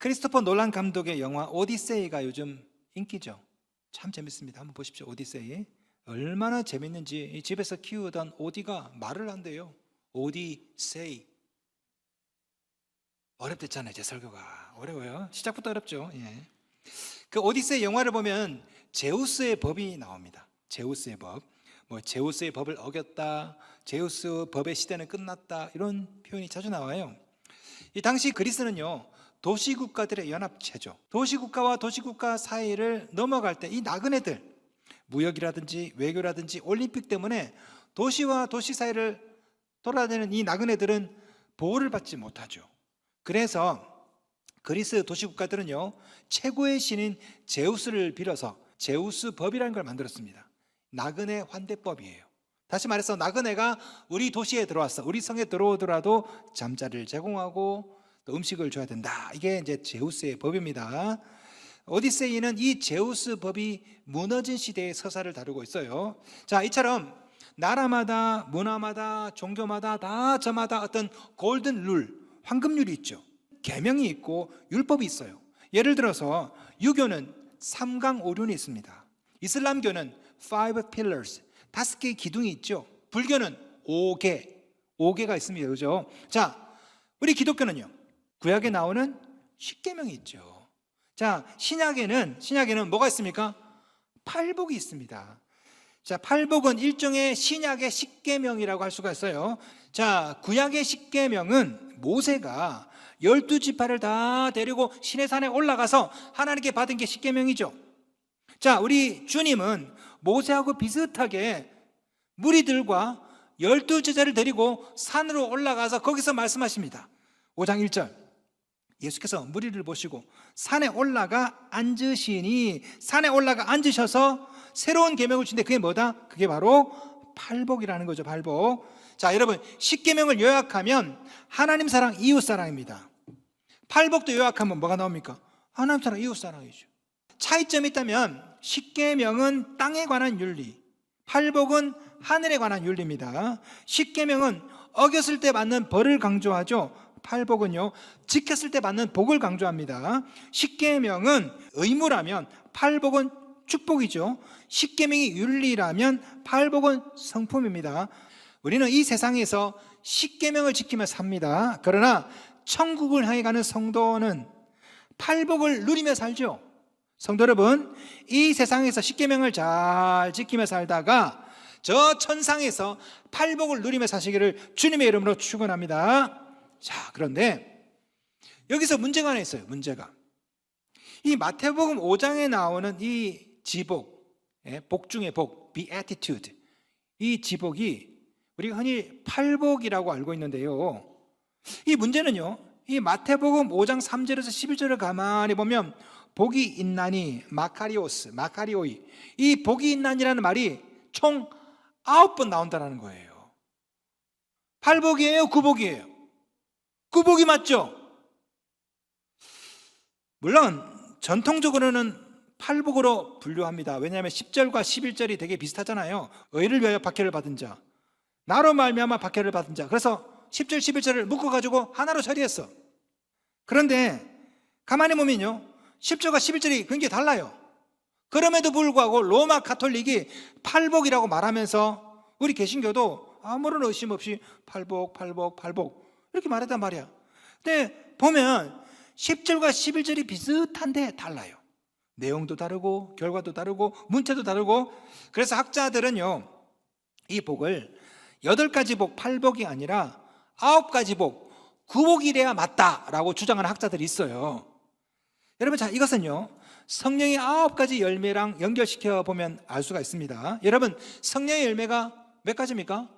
크리스토퍼 놀란 감독의 영화 오디세이가 요즘 인기죠. 참 재밌습니다. 한번 보십시오. 오디세이 얼마나 재밌는지. 집에서 키우던 오디가 말을 한대요. 오디세이. 어렵댔잖아요. 제 설교가 어려워요. 시작부터 어렵죠. 예. 그 오디세이 영화를 보면 제우스의 법이 나옵니다. 제우스의 법. 제우스의 법을 어겼다, 제우스 법의 시대는 끝났다, 이런 표현이 자주 나와요. 이 당시 그리스는요, 도시국가들의 연합체죠. 도시국가와 도시국가 사이를 넘어갈 때 이 나그네들, 무역이라든지 외교라든지 올림픽 때문에 도시와 도시 사이를 돌아다니는 이 나그네들은 보호를 받지 못하죠. 그래서 그리스 도시국가들은요, 최고의 신인 제우스를 빌어서 제우스 법이라는 걸 만들었습니다. 나그네 환대법이에요. 다시 말해서 나그네가 우리 도시에 들어왔어, 우리 성에 들어오더라도 잠자리를 제공하고 또 음식을 줘야 된다. 이게 이제 제우스의 법입니다. 오디세이는 이 제우스 법이 무너진 시대의 서사를 다루고 있어요. 자, 이처럼 나라마다 문화마다 종교마다 다 저마다 어떤 골든 룰, 황금률이 있죠. 계명이 있고 율법이 있어요. 예를 들어서 유교는 삼강오륜이 있습니다. 이슬람교는 5 pillars, 5개의 기둥이 있죠. 불교는 5개가 있습니다. 그죠? 자, 우리 기독교는요, 구약에 나오는 십계명이 있죠. 자, 신약에는 뭐가 있습니까? 팔복이 있습니다. 자, 팔복은 일종의 신약의 십계명이라고 할 수가 있어요. 자, 구약의 십계명은 모세가 12지파를 다 데리고 시내산에 올라가서 하나님께 받은 게 십계명이죠. 자, 우리 주님은 모세하고 비슷하게 무리들과 12제자를 데리고 산으로 올라가서 거기서 말씀하십니다. 5장 1절, 예수께서 무리를 보시고 산에 올라가 앉으시니, 산에 올라가 앉으셔서 새로운 계명을 주는데 그게 뭐다? 그게 바로 팔복이라는 거죠. 팔복. 자, 여러분, 십계명을 요약하면 하나님 사랑, 이웃 사랑입니다. 팔복도 요약하면 뭐가 나옵니까? 하나님 사랑, 이웃 사랑이죠. 차이점이 있다면 십계명은 땅에 관한 윤리, 팔복은 하늘에 관한 윤리입니다. 십계명은 어겼을 때 받는 벌을 강조하죠. 팔복은요, 지켰을 때 받는 복을 강조합니다. 십계명은 의무라면 팔복은 축복이죠. 십계명이 윤리라면 팔복은 성품입니다. 우리는 이 세상에서 십계명을 지키며 삽니다. 그러나 천국을 향해 가는 성도는 팔복을 누리며 살죠. 성도 여러분, 이 세상에서 십계명을 잘 지키며 살다가 저 천상에서 팔복을 누리며 사시기를 주님의 이름으로 축원합니다. 자, 그런데 여기서 문제가 하나 있어요. 문제가, 이 마태복음 5장에 나오는 이 지복, 복 중의 복, beatitude, 이 지복이 우리가 흔히 팔복이라고 알고 있는데요, 이 문제는요, 이 마태복음 5장 3절에서 11절을 가만히 보면 복이 있나니, 마카리오이, 이 복이 있나니라는 말이 총 9번 나온다는 거예요. 팔복이에요, 구복이에요? 구복이 맞죠? 물론 전통적으로는 팔복으로 분류합니다. 왜냐하면 10절과 11절이 되게 비슷하잖아요. 의를 위하여 박해를 받은 자, 나로 말미암아 박해를 받은 자. 그래서 10절, 11절을 묶어가지고 하나로 처리했어. 그런데 가만히 보면요, 10절과 11절이 굉장히 달라요. 그럼에도 불구하고 로마 가톨릭이 팔복이라고 말하면서 우리 개신교도 아무런 의심 없이 팔복 이렇게 말했단 말이야. 근데 보면 10절과 11절이 비슷한데 달라요. 내용도 다르고 결과도 다르고 문체도 다르고. 그래서 학자들은요, 이 복을 8가지 복, 팔복이 아니라 9가지 복, 구복이래야 맞다라고 주장하는 학자들이 있어요. 여러분, 자, 이것은요, 성령의 9가지 열매랑 연결시켜 보면 알 수가 있습니다. 여러분, 성령의 열매가 몇 가지입니까?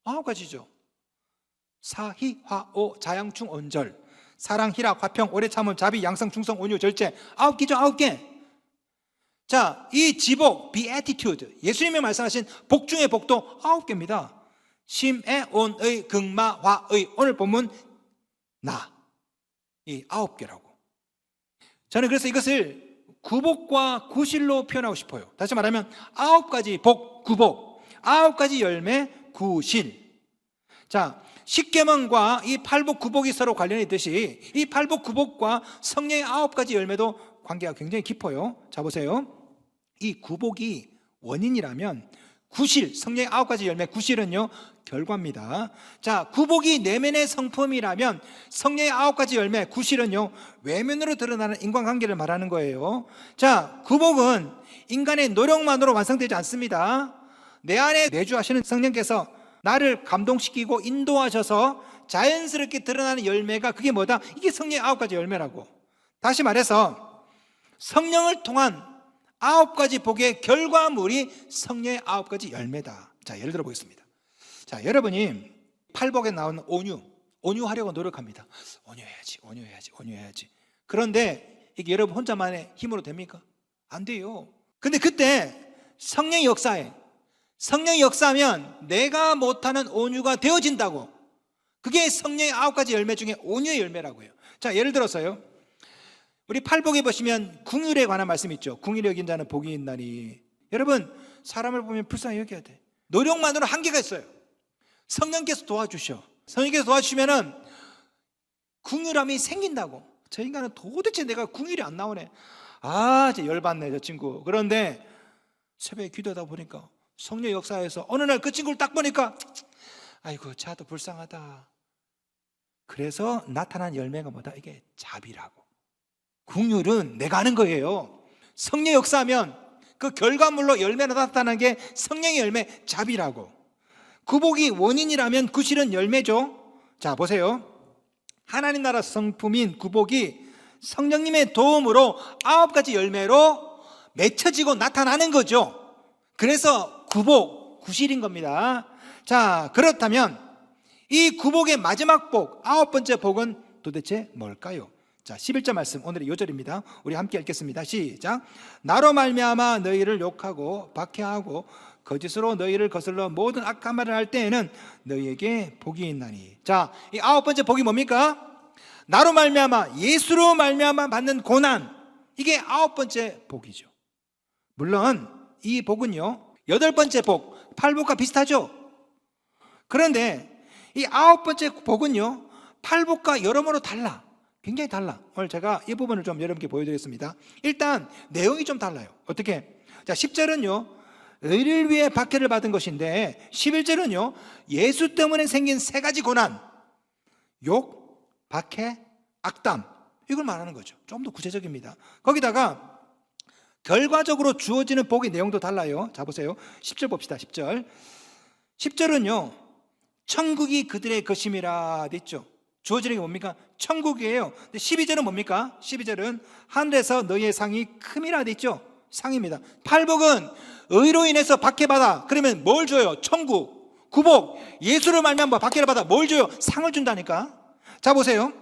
9가지죠. 사희, 화오, 자양충, 온절, 사랑, 희락, 화평, 오래 참음, 자비, 양성, 충성, 온유, 절제. 9개죠, 9개. 자, 이 지복, beatitude, 예수님이 말씀하신 복 중의 복도 9개입니다. 심의, 온의, 극마, 화의, 오늘 본문 나, 이 9개라고. 저는 그래서 이것을 구복과 구실로 표현하고 싶어요. 다시 말하면 9가지 복, 구복, 9가지 열매, 구실. 자, 십계명과 이 팔복 구복이 서로 관련이 있듯이 이 팔복 구복과 성령의 9가지 열매도 관계가 굉장히 깊어요. 자, 보세요. 이 구복이 원인이라면 구실, 성령의 9가지 열매 구실은요 결과입니다. 자, 구복이 내면의 성품이라면 성령의 9가지 열매 구실은요 외면으로 드러나는 인간관계를 말하는 거예요. 자, 구복은 인간의 노력만으로 완성되지 않습니다. 내 안에 내주하시는 성령께서 나를 감동시키고 인도하셔서 자연스럽게 드러나는 열매가 그게 뭐다? 이게 성령의 9가지 열매라고. 다시 말해서 성령을 통한 9가지 복의 결과물이 성령의 9가지 열매다. 자, 예를 들어 보겠습니다. 자, 여러분이 팔복에 나오는 온유하려고 노력합니다. 온유해야지. 그런데 이게 여러분 혼자만의 힘으로 됩니까? 안 돼요. 근데 그때 성령의 역사하면 내가 못하는 온유가 되어진다고. 그게 성령의 9가지 열매 중에 온유의 열매라고요. 자, 예를 들어서요, 우리 팔복에 보시면 궁율에 관한 말씀이 있죠. 궁율이 여긴 자는 복이 있나니. 여러분, 사람을 보면 불쌍히 여겨야 돼. 노력만으로 한계가 있어요. 성령께서 도와주셔. 성령께서 도와주시면은 궁율함이 생긴다고. 저 인간은 도대체 내가 궁율이 안 나오네. 아, 이제 열받네 저 친구. 그런데 새벽에 기도하다 보니까 성령 역사에서 어느 날 그 친구를 딱 보니까 아이고 자도 불쌍하다. 그래서 나타난 열매가 뭐다? 이게 자비라고. 궁율은 내가 아는 거예요. 성령 역사하면 그 결과물로 열매가 나타나는 게 성령의 열매 자비라고. 구복이 원인이라면 구실은 열매죠. 자, 보세요. 하나님 나라 성품인 구복이 성령님의 도움으로 9가지 열매로 맺혀지고 나타나는 거죠. 그래서 구복, 구실인 겁니다. 자, 그렇다면 이 구복의 마지막 복, 9번째 복은 도대체 뭘까요? 자, 11절 말씀, 오늘의 요절입니다. 우리 함께 읽겠습니다. 시작. 나로 말미암아 너희를 욕하고 박해하고 거짓으로 너희를 거슬러 모든 악한 말을 할 때에는 너희에게 복이 있나니. 자, 이 9번째 복이 뭡니까? 나로 말미암아, 예수로 말미암아 받는 고난. 이게 9번째 복이죠. 물론 이 복은요 8번째 복, 팔복과 비슷하죠. 그런데 이 9번째 복은요 팔복과 여러모로 달라. 굉장히 달라. 오늘 제가 이 부분을 좀 여러분께 보여드리겠습니다. 일단 내용이 좀 달라요. 어떻게? 자, 10절은요 의를 위해 박해를 받은 것인데 11절은요 예수 때문에 생긴 3가지 고난, 욕, 박해, 악담, 이걸 말하는 거죠. 좀 더 구체적입니다. 거기다가 결과적으로 주어지는 복의 내용도 달라요. 자, 보세요. 10절 봅시다. 10절. 10절은요 천국이 그들의 것임이라 됐죠. 주어지는 게 뭡니까? 천국이에요. 근데 12절은 뭡니까? 12절은 하늘에서 너희의 상이 큼이라 됐죠. 상입니다. 팔복은 의로 인해서 박해받아. 그러면 뭘 줘요? 천국. 구복, 예수를 말미암아 박해를 받아. 뭘 줘요? 상을 준다니까. 자, 보세요.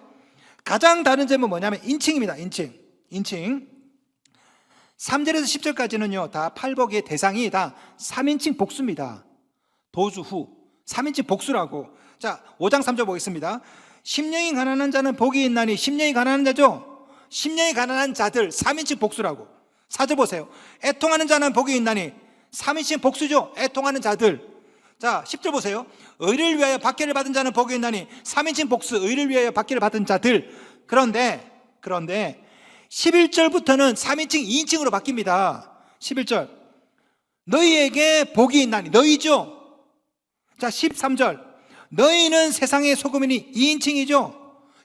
가장 다른 점은 뭐냐면 인칭입니다. 인칭. 3절에서 10절까지는요 다 팔복의 대상이 다 3인칭 복수입니다. 도주후 3인칭 복수라고. 자, 5장 3절 보겠습니다. 심령이 가난한 자는 복이 있나니. 심령이 가난한 자죠. 심령이 가난한 자들 3인칭 복수라고. 4절 보세요. 애통하는 자는 복이 있나니. 3인칭 복수죠. 애통하는 자들. 자, 10절 보세요. 의를 위하여 박해를 받은 자는 복이 있나니. 3인칭 복수, 의를 위하여 박해를 받은 자들. 그런데 11절부터는 3인칭 2인칭으로 바뀝니다. 11절 너희에게 복이 있나니. 너희죠. 자, 13절 너희는 세상의 소금이니. 2인칭이죠.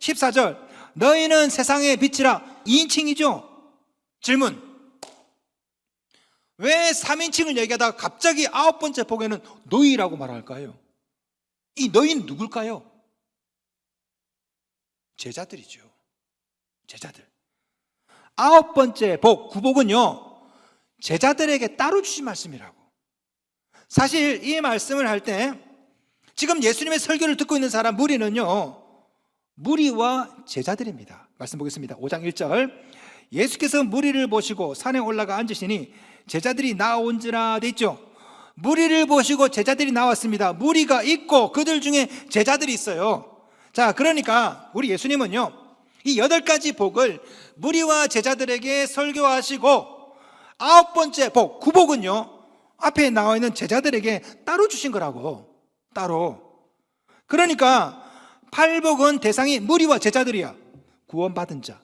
14절 너희는 세상의 빛이라. 2인칭이죠. 질문, 왜 3인칭을 얘기하다가 갑자기 9번째 복에는 너희라고 말할까요? 이 너희는 누굴까요? 제자들이죠. 제자들. 9번째 복, 구복은요 제자들에게 따로 주신 말씀이라고. 사실 이 말씀을 할 때 지금 예수님의 설교를 듣고 있는 사람 무리는요 무리와 제자들입니다. 말씀 보겠습니다. 5장 1절. 예수께서 무리를 보시고 산에 올라가 앉으시니 제자들이 나온지라 돼 있죠. 무리를 보시고 제자들이 나왔습니다. 무리가 있고 그들 중에 제자들이 있어요. 자, 그러니까 우리 예수님은요 이 8가지 복을 무리와 제자들에게 설교하시고 9번째 복, 구복은요 앞에 나와 있는 제자들에게 따로 주신 거라고. 따로. 그러니까 팔복은 대상이 무리와 제자들이야. 구원받은 자,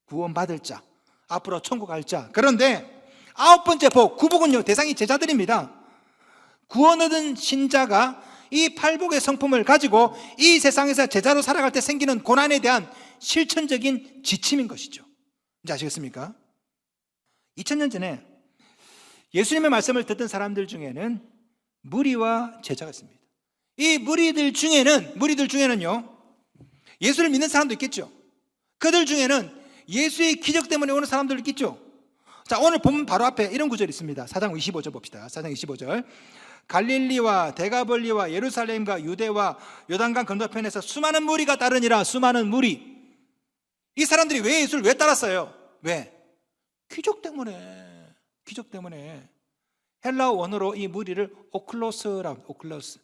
구원받을 자, 앞으로 천국 갈 자. 그런데 아홉 번째 복, 구복은요, 대상이 제자들입니다. 구원 얻은 신자가 이 팔복의 성품을 가지고 이 세상에서 제자로 살아갈 때 생기는 고난에 대한 실천적인 지침인 것이죠. 이제 아시겠습니까? 2000년 전에 예수님의 말씀을 듣던 사람들 중에는 무리와 제자가 있습니다. 이 무리들 중에는요, 예수를 믿는 사람도 있겠죠. 그들 중에는 예수의 기적 때문에 오는 사람들도 있겠죠. 자, 오늘 본문 바로 앞에 이런 구절이 있습니다. 4장 25절 봅시다. 4장 25절. 갈릴리와 데가벌리와 예루살렘과 유대와 요단강 건너편에서 수많은 무리가 따르니라. 수많은 무리. 이 사람들이 왜 예수를 왜 따랐어요? 왜? 기적 때문에. 기적 때문에. 헬라어 원어로 이 무리를 오클로스라고, 오클로스.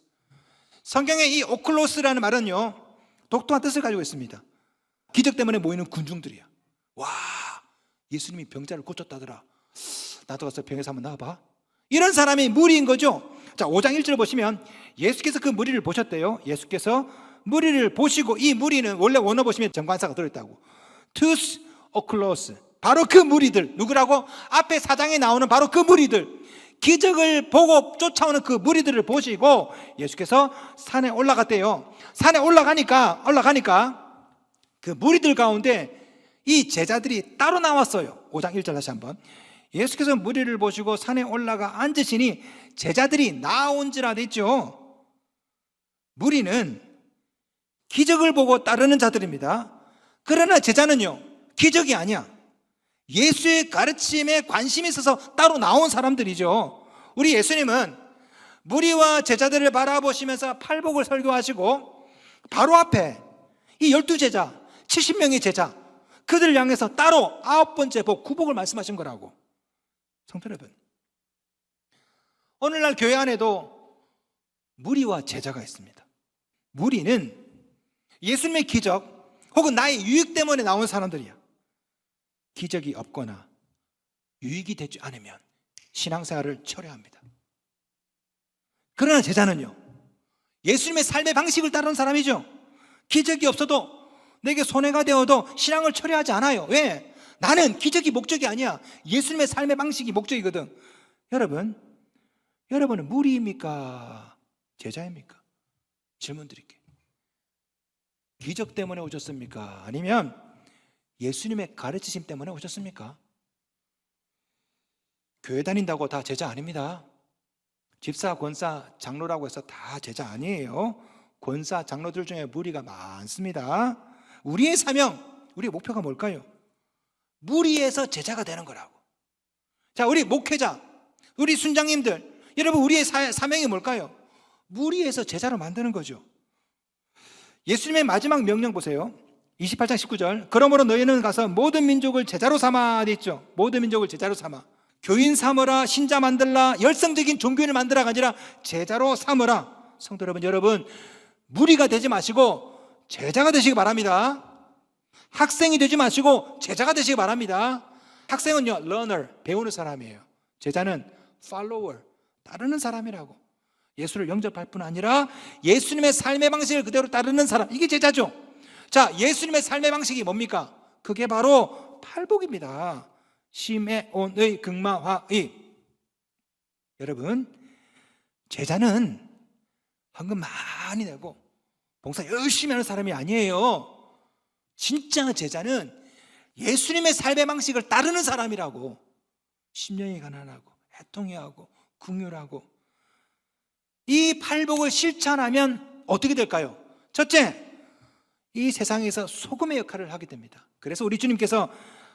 성경의 이 오클로스라는 말은요, 독특한 뜻을 가지고 있습니다. 기적 때문에 모이는 군중들이야. 와, 예수님이 병자를 고쳤다더라. 나도 가서 병에서 한번 나와봐. 이런 사람이 무리인 거죠. 자, 5장 1절을 보시면 예수께서 그 무리를 보셨대요. 예수께서 무리를 보시고, 이 무리는 원래 원어 보시면 정관사가 들어있다고. 투스 오클로스. 바로 그 무리들. 누구라고? 앞에 4장에 나오는 바로 그 무리들. 기적을 보고 쫓아오는 그 무리들을 보시고 예수께서 산에 올라갔대요. 산에 올라가니까 그 무리들 가운데 이 제자들이 따로 나왔어요. 5장 1절 다시 한번. 예수께서 무리를 보시고 산에 올라가 앉으시니 제자들이 나온지라 됐죠. 무리는 기적을 보고 따르는 자들입니다. 그러나 제자는요, 기적이 아니야. 예수의 가르침에 관심이 있어서 따로 나온 사람들이죠. 우리 예수님은 무리와 제자들을 바라보시면서 팔복을 설교하시고 바로 앞에 이 12제자, 70명의 제자, 그들을 향해서 따로 아홉 번째 복, 구복을 말씀하신 거라고. 성도 여러분, 오늘날 교회 안에도 무리와 제자가 있습니다. 무리는 예수님의 기적 혹은 나의 유익 때문에 나온 사람들이야. 기적이 없거나 유익이 되지 않으면 신앙생활을 철회합니다. 그러나 제자는요, 예수님의 삶의 방식을 따르는 사람이죠. 기적이 없어도 내게 손해가 되어도 신앙을 철회하지 않아요. 왜? 나는 기적이 목적이 아니야. 예수님의 삶의 방식이 목적이거든. 여러분은 무리입니까? 제자입니까? 질문 드릴게요. 기적 때문에 오셨습니까? 아니면 예수님의 가르치심 때문에 오셨습니까? 교회 다닌다고 다 제자 아닙니다. 집사, 권사, 장로라고 해서 다 제자 아니에요. 권사, 장로들 중에 무리가 많습니다. 우리의 사명, 우리의 목표가 뭘까요? 무리에서 제자가 되는 거라고. 자, 우리 목회자, 우리 순장님들, 여러분 우리의 사명이 뭘까요? 무리에서 제자로 만드는 거죠. 예수님의 마지막 명령 보세요. 28장 19절. 그러므로 너희는 가서 모든 민족을 제자로 삼아 있죠. 모든 민족을 제자로 삼아. 교인 삼으라, 신자 만들라, 열성적인 종교인을 만들라가 아니라 제자로 삼으라. 성도 여러분 무리가 되지 마시고 제자가 되시기 바랍니다. 학생이 되지 마시고 제자가 되시기 바랍니다. 학생은요, learner, 배우는 사람이에요. 제자는 follower, 따르는 사람이라고. 예수를 영접할 뿐 아니라 예수님의 삶의 방식을 그대로 따르는 사람, 이게 제자죠. 자, 예수님의 삶의 방식이 뭡니까? 그게 바로 팔복입니다. 시메온의 극마화의. 여러분, 제자는 헌금 많이 내고 봉사 열심히 하는 사람이 아니에요. 진짜 제자는 예수님의 삶의 방식을 따르는 사람이라고. 심령이 가난하고 애통해하고 긍휼하고. 이 팔복을 실천하면 어떻게 될까요? 첫째, 이 세상에서 소금의 역할을 하게 됩니다. 그래서 우리 주님께서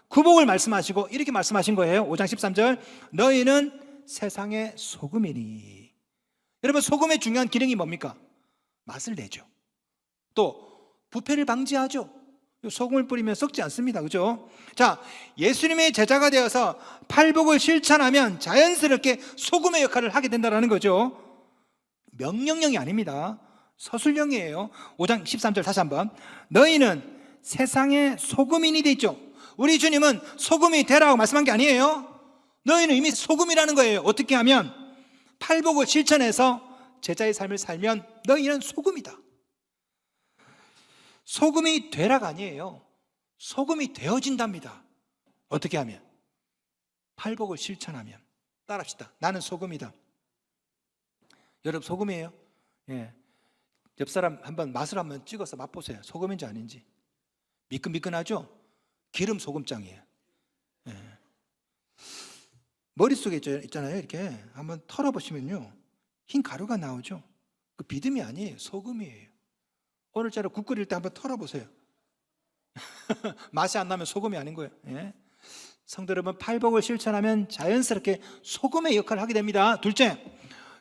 구복을 말씀하시고 이렇게 말씀하신 거예요. 5장 13절. 너희는 세상의 소금이니. 여러분, 소금의 중요한 기능이 뭡니까? 맛을 내죠. 또 부패를 방지하죠. 소금을 뿌리면 썩지 않습니다. 그죠? 자, 예수님의 제자가 되어서 팔복을 실천하면 자연스럽게 소금의 역할을 하게 된다는 거죠. 명령령이 아닙니다. 서술령이에요. 5장 13절 다시 한번. 너희는 세상의 소금이니 돼 있죠. 우리 주님은 소금이 되라고 말씀한 게 아니에요. 너희는 이미 소금이라는 거예요. 어떻게 하면 팔복을 실천해서 제자의 삶을 살면 너희는 소금이다. 소금이 되라가 아니에요. 소금이 되어진답니다. 어떻게 하면? 팔복을 실천하면. 따라합시다. 나는 소금이다. 여러분 소금이에요? 예. 옆 사람 한번 맛을 한번 찍어서 맛보세요. 소금인지 아닌지. 미끈미끈하죠? 기름 소금장이에요. 예. 머릿속에 있잖아요. 이렇게 한번 털어보시면요, 흰 가루가 나오죠. 그 비듬이 아니에요. 소금이에요. 오늘자로 국 끓일 때 한번 털어보세요. 맛이 안 나면 소금이 아닌 거예요. 예. 성도 여러분, 팔복을 실천하면 자연스럽게 소금의 역할을 하게 됩니다. 둘째,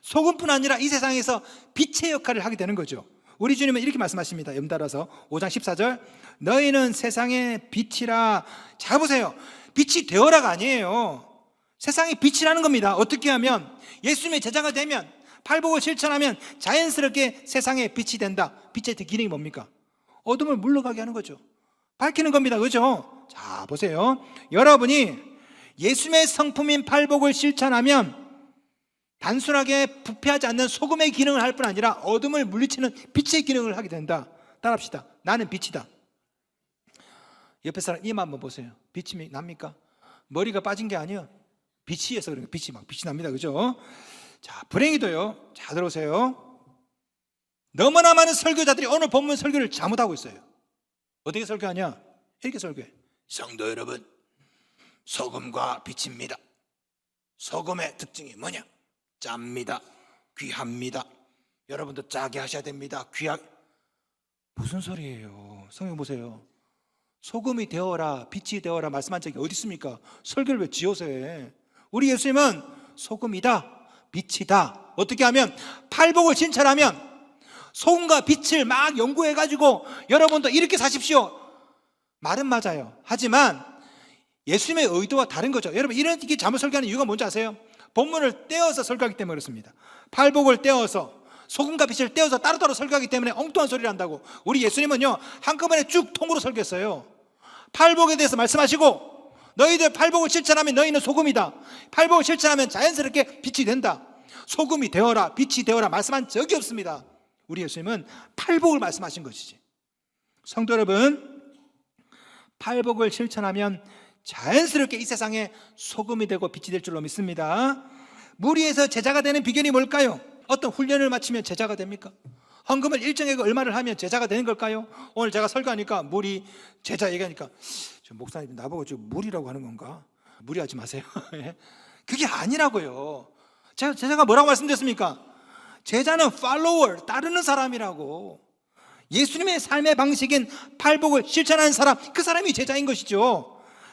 소금뿐 아니라 이 세상에서 빛의 역할을 하게 되는 거죠. 우리 주님은 이렇게 말씀하십니다. 연달아서 5장 14절, 너희는 세상의 빛이라. 잘 보세요. 빛이 되어라가 아니에요. 세상의 빛이라는 겁니다. 어떻게 하면? 예수님의 제자가 되면, 팔복을 실천하면 자연스럽게 세상의 빛이 된다. 빛의 기능이 뭡니까? 어둠을 물러가게 하는 거죠. 밝히는 겁니다. 그죠? 자, 보세요. 여러분이 예수님의 성품인 팔복을 실천하면 단순하게 부패하지 않는 소금의 기능을 할 뿐 아니라 어둠을 물리치는 빛의 기능을 하게 된다. 따라합시다. 나는 빛이다. 옆에 사람 이마 한번 보세요. 빛이 납니까? 머리가 빠진 게 아니에요. 빛이에서 그런 거. 빛이 납니다. 그죠? 자, 불행히도요. 자, 들어오세요. 너무나 많은 설교자들이 오늘 본문 설교를 잘못하고 있어요. 어떻게 설교하냐? 이렇게 설교해. 성도 여러분, 소금과 빛입니다. 소금의 특징이 뭐냐? 짭니다. 귀합니다. 여러분도 짜게 하셔야 됩니다. 무슨 소리예요? 성경 보세요. 소금이 되어라, 빛이 되어라 말씀한 적이 어디 있습니까? 설교를 왜 지어서 해? 우리 예수님은 소금이다, 빛이다. 어떻게 하면? 팔복을 신천하면 소금과 빛을 막 연구해가지고 여러분도 이렇게 사십시오. 말은 맞아요. 하지만 예수님의 의도와 다른 거죠. 여러분, 이렇게 잘못 설교하는 이유가 뭔지 아세요? 본문을 떼어서 설교하기 때문에 그렇습니다. 팔복을 떼어서, 소금과 빛을 떼어서 따로따로 설교하기 때문에 엉뚱한 소리를 한다고. 우리 예수님은요, 한꺼번에 쭉 통으로 설교했어요. 팔복에 대해서 말씀하시고, 너희들 팔복을 실천하면 너희는 소금이다. 팔복을 실천하면 자연스럽게 빛이 된다. 소금이 되어라, 빛이 되어라 말씀한 적이 없습니다. 우리 예수님은 팔복을 말씀하신 것이지. 성도 여러분, 팔복을 실천하면 자연스럽게 이 세상에 소금이 되고 빛이 될 줄로 믿습니다. 무리에서 제자가 되는 비결이 뭘까요? 어떤 훈련을 마치면 제자가 됩니까? 헌금을 일정액 얼마를 하면 제자가 되는 걸까요? 오늘 제가 설교하니까 무리, 제자 얘기하니까 저 목사님 나보고 저 무리라고 하는 건가? 무리하지 마세요. 그게 아니라고요. 제자가 뭐라고 말씀드렸습니까? 제자는 팔로워, 따르는 사람이라고. 예수님의 삶의 방식인 팔복을 실천하는 사람, 그 사람이 제자인 것이죠.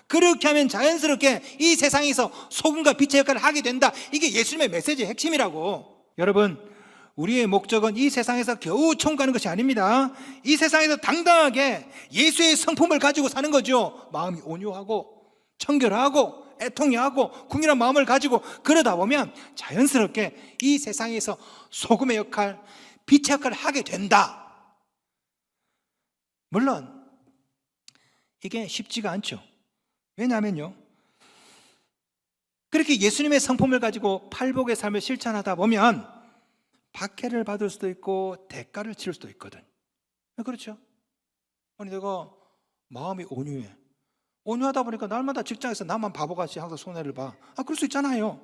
그렇게 하면 자연스럽게 이 세상에서 소금과 빛의 역할을 하게 된다. 이게 예수님의 메시지의 핵심이라고. 여러분, 우리의 목적은 이 세상에서 겨우 총가는 것이 아닙니다. 이 세상에서 당당하게 예수의 성품을 가지고 사는 거죠. 마음이 온유하고 청결하고 애통하고 궁일한 마음을 가지고 그러다 보면 자연스럽게 이 세상에서 소금의 역할, 빛의 역할을 하게 된다. 물론 이게 쉽지가 않죠. 왜냐하면요, 그렇게 예수님의 성품을 가지고 팔복의 삶을 실천하다 보면 박해를 받을 수도 있고 대가를 치를 수도 있거든. 그렇죠? 아니 내가 마음이 온유해. 온유하다 보니까 날마다 직장에서 나만 바보같이 항상 손해를 봐. 그럴 수 있잖아요.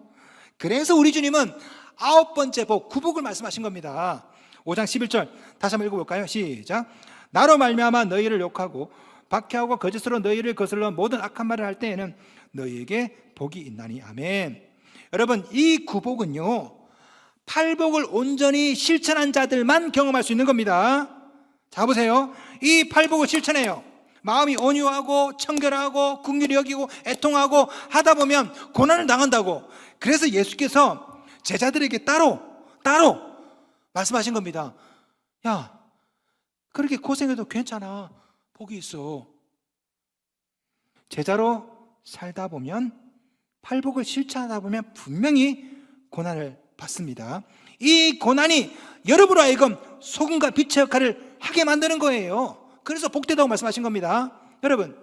그래서 우리 주님은 9번째 복, 구복을 말씀하신 겁니다. 5장 11절 다시 한번 읽어볼까요? 시작. 나로 말미암아 너희를 욕하고 박해하고 거짓으로 너희를 거슬러 모든 악한 말을 할 때에는 너희에게 복이 있나니. 아멘. 여러분, 이 구복은요, 팔복을 온전히 실천한 자들만 경험할 수 있는 겁니다. 자, 보세요. 이 팔복을 실천해요. 마음이 온유하고 청결하고 긍휼히 여기고 애통하고 하다 보면 고난을 당한다고. 그래서 예수께서 제자들에게 따로 말씀하신 겁니다. 야, 그렇게 고생해도 괜찮아. 복이 있어. 제자로 살다 보면, 팔복을 실천하다 보면 분명히 고난을 받습니다. 이 고난이 여러분으로 하여금 소금과 빛의 역할을 하게 만드는 거예요. 그래서 복되다고 말씀하신 겁니다. 여러분,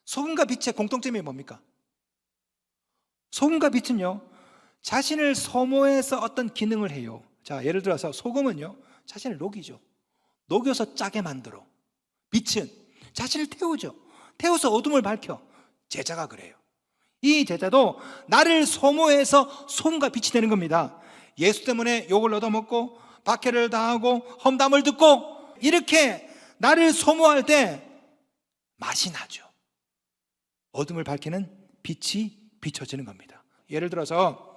소금과 빛의 공통점이 뭡니까? 소금과 빛은요, 자신을 소모해서 어떤 기능을 해요. 자, 예를 들어서 소금은요, 자신을 녹이죠. 녹여서 짜게 만들어. 빛은 자신을 태우죠. 태워서 어둠을 밝혀. 제자가 그래요. 이 제자도 나를 소모해서 소금과 빛이 되는 겁니다. 예수 때문에 욕을 얻어먹고 박해를 당하고 험담을 듣고 이렇게 나를 소모할 때 맛이 나죠. 어둠을 밝히는 빛이 비춰지는 겁니다. 예를 들어서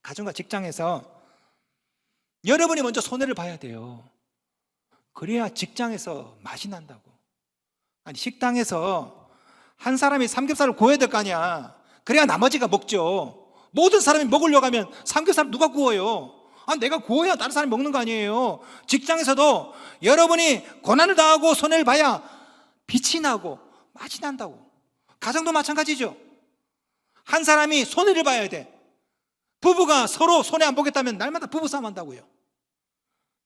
가정과 직장에서 여러분이 먼저 손해를 봐야 돼요. 그래야 직장에서 맛이 난다고. 아니, 식당에서 한 사람이 삼겹살을 구워야 될 거 아니야. 그래야 나머지가 먹죠. 모든 사람이 먹으려고 하면 삼겹살을 누가 구워요? 내가 구워야 다른 사람이 먹는 거 아니에요. 직장에서도 여러분이 고난을 당하고 손해를 봐야 빛이 나고 맛이 난다고. 가정도 마찬가지죠. 한 사람이 손해를 봐야 돼. 부부가 서로 손해 안 보겠다면 날마다 부부싸움 한다고요.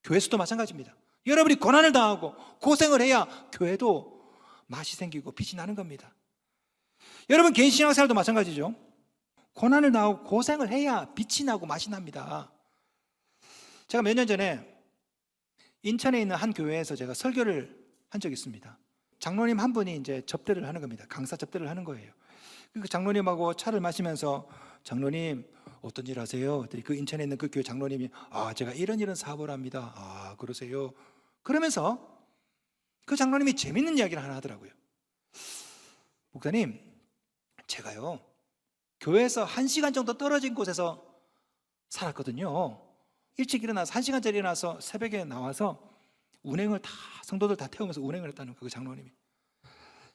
교회에서도 마찬가지입니다. 여러분이 고난을 당하고 고생을 해야 교회도 맛이 생기고 빛이 나는 겁니다. 여러분 개인 신앙생활도 마찬가지죠. 고난을 당하고 고생을 해야 빛이 나고 맛이 납니다. 제가 몇 년 전에 인천에 있는 한 교회에서 제가 설교를 한 적이 있습니다. 장로님 한 분이 이제 접대를 하는 겁니다. 강사 접대를 하는 거예요. 그 장로님하고 차를 마시면서 장로님 어떤 일 하세요? 그 인천에 있는 그 교회 장로님이 제가 이런 사업을 합니다. 그러세요? 그러면서 그 장로님이 재밌는 이야기를 하나 하더라고요. 목사님, 제가요 교회에서 1시간 정도 떨어진 곳에서 살았거든요. 일찍 일어나서 1시간짜리 일어나서 새벽에 나와서 운행을 다 성도들 다 태우면서 운행을 했다는 그 장로님이.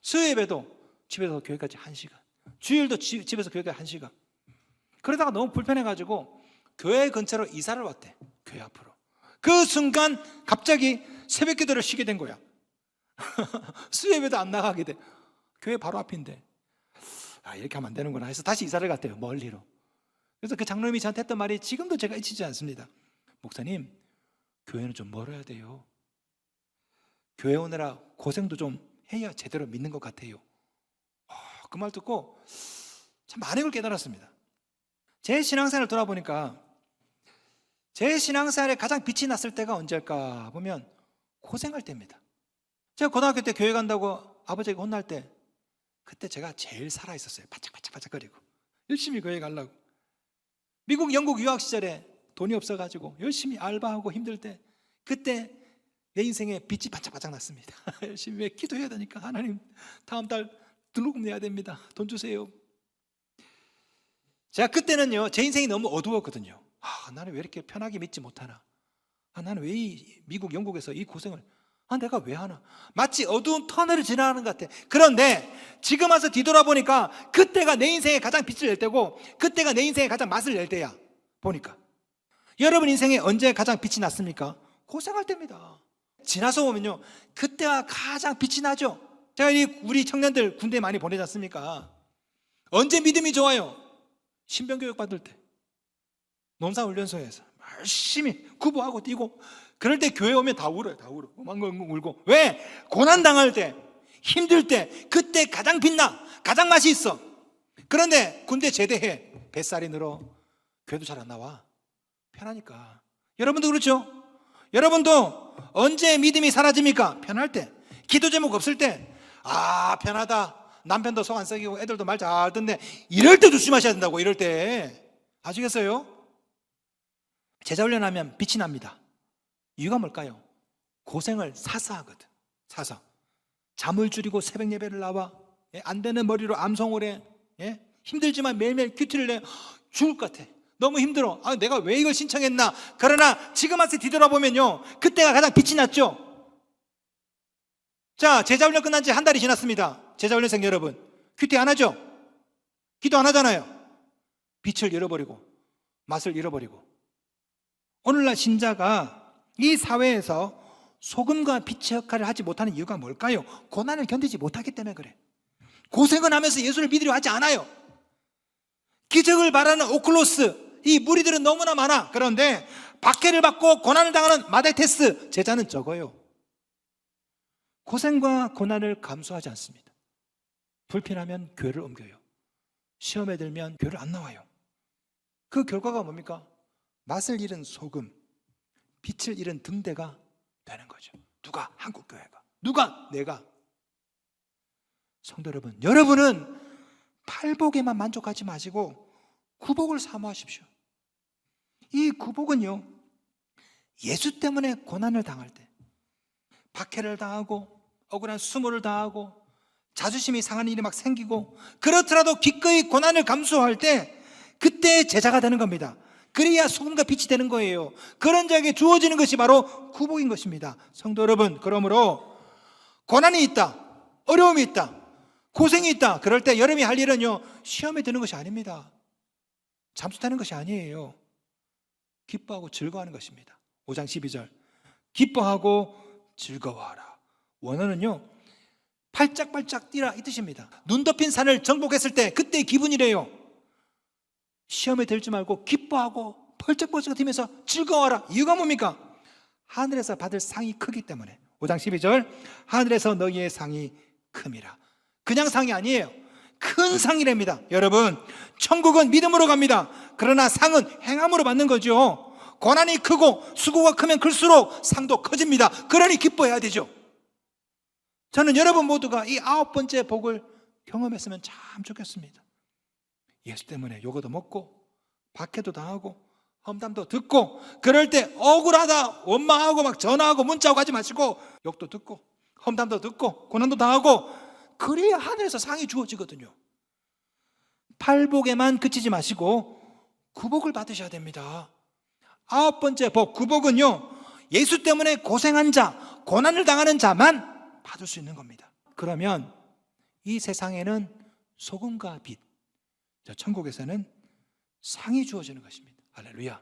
수요예배도 집에서 교회까지 1시간, 주일도 집에서 교회까지 1시간. 그러다가 너무 불편해가지고 교회 근처로 이사를 왔대. 교회 앞으로. 그 순간 갑자기 새벽 기도를 쉬게 된 거야. 수요예배도 안 나가게 돼. 교회 바로 앞인데 이렇게 하면 안 되는구나 해서 다시 이사를 갔대요. 멀리로. 그래서 그 장로님이 저한테 했던 말이 지금도 제가 잊히지 않습니다. 목사님, 교회는 좀 멀어야 돼요. 교회 오느라 고생도 좀 해야 제대로 믿는 것 같아요. 그 말 듣고 참 많은 걸 깨달았습니다. 제 신앙생활을 돌아보니까 제 신앙생활에 가장 빛이 났을 때가 언제일까 보면 고생할 때입니다. 제가 고등학교 때 교회 간다고 아버지가 혼날 때 그때 제가 제일 살아있었어요. 바짝바짝거리고 열심히 교회 가려고. 미국, 영국 유학 시절에 돈이 없어가지고 열심히 알바하고 힘들 때 그때 내 인생에 빛이 반짝반짝 났습니다. 열심히 왜 기도해야 되니까 하나님 다음 달 등록금 내야 됩니다. 돈 주세요. 제가 그때는요 제 인생이 너무 어두웠거든요. 나는 왜 이렇게 편하게 믿지 못하나. 나는 왜 이 미국, 영국에서 이 고생을 내가 왜 하나. 마치 어두운 터널을 지나가는 것 같아. 그런데 지금 와서 뒤돌아보니까 그때가 내 인생에 가장 빛을 낼 때고 그때가 내 인생에 가장 맛을 낼 때야. 보니까 여러분 인생에 언제 가장 빛이 났습니까? 고생할 때입니다. 지나서 보면요 그때가 가장 빛이 나죠. 제가 우리 청년들 군대 많이 보내지 않습니까? 언제 믿음이 좋아요? 신병교육 받을 때 논사훈련소에서 열심히 구보하고 뛰고 그럴 때 교회 오면 다 울어요. 다 울어. 엉엉 울고. 왜? 고난당할 때, 힘들 때, 그때 가장 빛나, 가장 맛이 있어. 그런데 군대 제대해, 뱃살이 늘어, 교회도 잘 안 나와. 편하니까. 여러분도 그렇죠? 여러분도 언제 믿음이 사라집니까? 편할 때. 기도 제목 없을 때. 편하다. 남편도 속 안 썩이고 애들도 말 잘 듣네. 이럴 때 조심하셔야 된다고. 이럴 때. 아시겠어요? 제자 훈련하면 빛이 납니다. 이유가 뭘까요? 고생을 사서 하거든. 사서. 잠을 줄이고 새벽 예배를 나와. 안 되는 머리로 암송을 해. 힘들지만 매일매일 큐티를 내. 죽을 것 같아. 너무 힘들어. 내가 왜 이걸 신청했나. 그러나 지금 와서 뒤돌아보면요 그때가 가장 빛이 났죠. 자, 제자훈련 끝난 지 한 달이 지났습니다. 제자훈련생 여러분, 큐티 안 하죠? 기도 안 하잖아요. 빛을 잃어버리고 맛을 잃어버리고. 오늘날 신자가 이 사회에서 소금과 빛의 역할을 하지 못하는 이유가 뭘까요? 고난을 견디지 못하기 때문에 그래. 고생을 하면서 예수를 믿으려 하지 않아요. 기적을 바라는 오클로스, 이 무리들은 너무나 많아. 그런데 박해를 받고 고난을 당하는 마데테스 제자는 적어요. 고생과 고난을 감수하지 않습니다. 불편하면 교회를 옮겨요. 시험에 들면 교회를 안 나와요. 그 결과가 뭡니까? 맛을 잃은 소금, 빛을 잃은 등대가 되는 거죠. 누가? 한국교회가. 누가? 내가. 성도 여러분, 여러분은 팔복에만 만족하지 마시고 구복을 사모하십시오. 이 구복은요, 예수 때문에 고난을 당할 때, 박해를 당하고 억울한 수모를 당하고 자존심이 상하는 일이 막 생기고, 그렇더라도 기꺼이 고난을 감수할 때 그때 제자가 되는 겁니다. 그래야 소금과 빛이 되는 거예요. 그런 자에게 주어지는 것이 바로 구복인 것입니다. 성도 여러분, 그러므로 고난이 있다, 어려움이 있다, 고생이 있다, 그럴 때 여러분이 할 일은요, 시험에 드는 것이 아닙니다. 잠수 타는 것이 아니에요. 기뻐하고 즐거워하는 것입니다. 5장 12절, 기뻐하고 즐거워하라. 원어는요, 팔짝팔짝 뛰라 이 뜻입니다. 눈 덮인 산을 정복했을 때 그때의 기분이래요. 시험에 들지 말고 기뻐하고 펄쩍펄쩍 뛰면서 즐거워하라. 이유가 뭡니까? 하늘에서 받을 상이 크기 때문에. 5장 12절, 하늘에서 너희의 상이 큼이라. 그냥 상이 아니에요. 큰 상이랍니다. 여러분, 천국은 믿음으로 갑니다. 그러나 상은 행함으로 받는 거죠. 고난이 크고 수고가 크면 클수록 상도 커집니다. 그러니 기뻐해야 되죠. 저는 여러분 모두가 이 9번째 복을 경험했으면 참 좋겠습니다. 예수 때문에 요거도 먹고 박해도 당하고 험담도 듣고, 그럴 때 억울하다 원망하고 막 전화하고 문자하고 하지 마시고 욕도 듣고 험담도 듣고 고난도 당하고, 그래야 하늘에서 상이 주어지거든요. 팔복에만 그치지 마시고 구복을 받으셔야 됩니다. 9번째 복, 구복은요, 예수 때문에 고생한 자, 고난을 당하는 자만 받을 수 있는 겁니다. 그러면 이 세상에는 소금과 빛, 천국에서는 상이 주어지는 것입니다. 할렐루야.